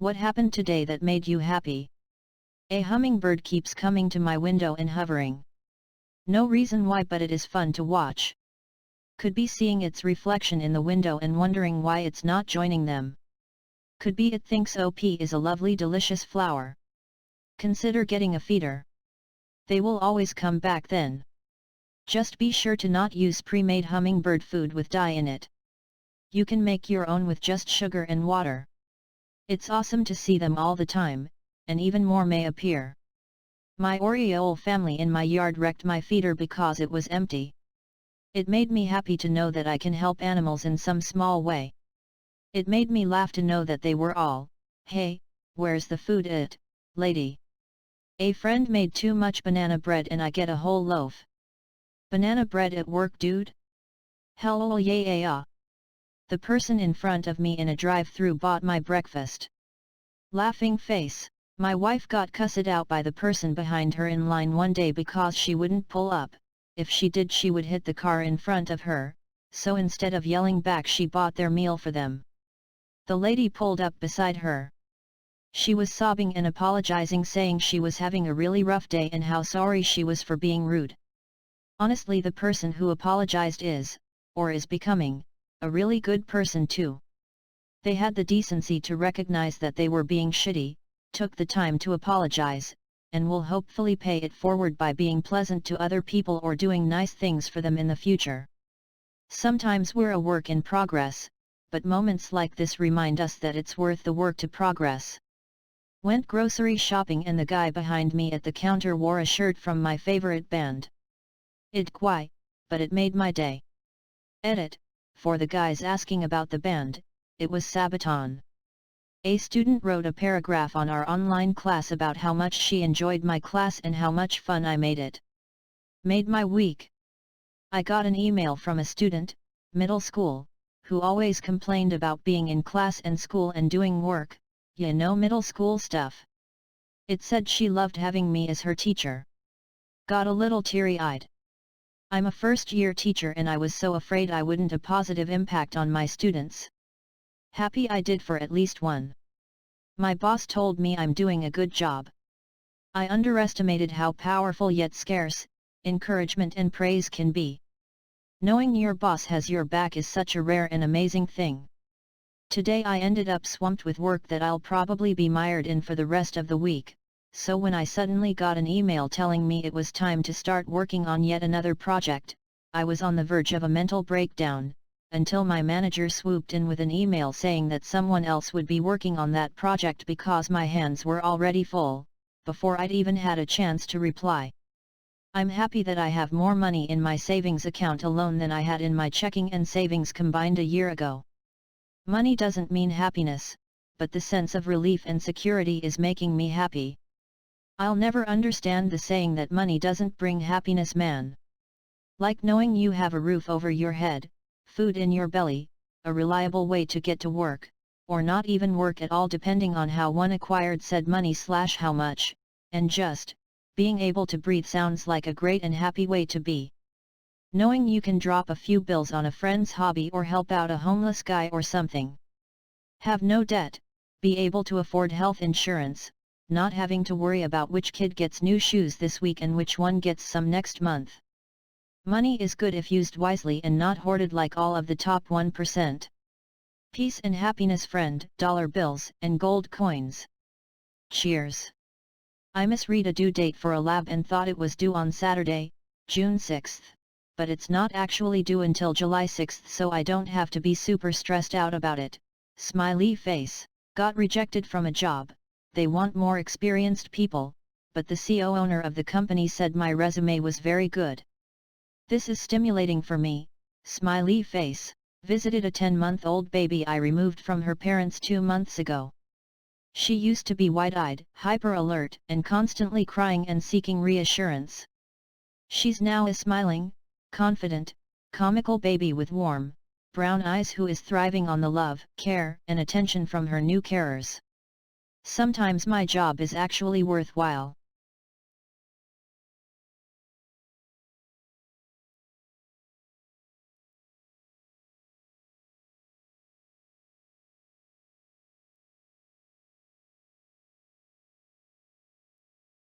What happened today that made you happy? A hummingbird keeps coming to my window and hovering. No reason why, but it is fun to watch. Could be seeing its reflection in the window and wondering why it's not joining them. Could be it thinks OP is a lovely delicious flower. Consider getting a feeder. They will always come back then. Just be sure to not use pre-made hummingbird food with dye in it. You can make your own with just sugar and water. It's awesome to see them all the time, and even more may appear. My Oriole family in my yard wrecked my feeder because it was empty. It made me happy to know that I can help animals in some small way. It made me laugh to know that they were all, "Hey, where's the food lady? A friend made too much banana bread and I get a whole loaf. Banana bread at work, dude? Hell yeah. The person in front of me in a drive-thru bought my breakfast." Laughing face. My wife got cussed out by the person behind her in line one day because she wouldn't pull up. If she did, she would hit the car in front of her, so instead of yelling back, she bought their meal for them. The lady pulled up beside her. She was sobbing and apologizing, saying she was having a really rough day and how sorry she was for being rude. Honestly, the person who apologized is, or is becoming, a really good person too. They had the decency to recognize that they were being shitty, took the time to apologize, and will hopefully pay it forward by being pleasant to other people or doing nice things for them in the future. Sometimes we're a work in progress, but moments like this remind us that it's worth the work to progress. Went grocery shopping and the guy behind me at the counter wore a shirt from my favorite band. It quite, but it made my day. Edit, for the guys asking about the band, it was Sabaton. A student wrote a paragraph on our online class about how much she enjoyed my class and how much fun I made it. Made my week. I got an email from a student, middle school, who always complained about being in class and school and doing work, middle school stuff. It said she loved having me as her teacher. Got a little teary-eyed. I'm a first-year teacher and I was so afraid I wouldn't a positive impact on my students. Happy I did for at least one. My boss told me I'm doing a good job. I underestimated how powerful yet scarce encouragement and praise can be. Knowing your boss has your back is such a rare and amazing thing. Today I ended up swamped with work that I'll probably be mired in for the rest of the week, so when I suddenly got an email telling me it was time to start working on yet another project, I was on the verge of a mental breakdown, until my manager swooped in with an email saying that someone else would be working on that project because my hands were already full, before I'd even had a chance to reply. I'm happy that I have more money in my savings account alone than I had in my checking and savings combined a year ago. Money doesn't mean happiness, but the sense of relief and security is making me happy. I'll never understand the saying that money doesn't bring happiness, man. Like knowing you have a roof over your head, food in your belly, a reliable way to get to work, or not even work at all depending on how one acquired said money/how much, and just being able to breathe sounds like a great and happy way to be. Knowing you can drop a few bills on a friend's hobby or help out a homeless guy or something. Have no debt, be able to afford health insurance, not having to worry about which kid gets new shoes this week and which one gets some next month. Money is good if used wisely and not hoarded like all of the top 1%. Peace and happiness, friend, dollar bills and gold coins. Cheers. I misread a due date for a lab and thought it was due on Saturday, June 6th, but it's not actually due until July 6th, so I don't have to be super stressed out about it. Smiley face. Got rejected from a job. They want more experienced people, but the CEO owner of the company said my resume was very good. This is stimulating for me, smiley face. Visited a 10-month-old baby I removed from her parents 2 months ago. She used to be wide-eyed, hyper-alert, and constantly crying and seeking reassurance. She's now a smiling, confident, comical baby with warm, brown eyes who is thriving on the love, care, and attention from her new carers. Sometimes my job is actually worthwhile.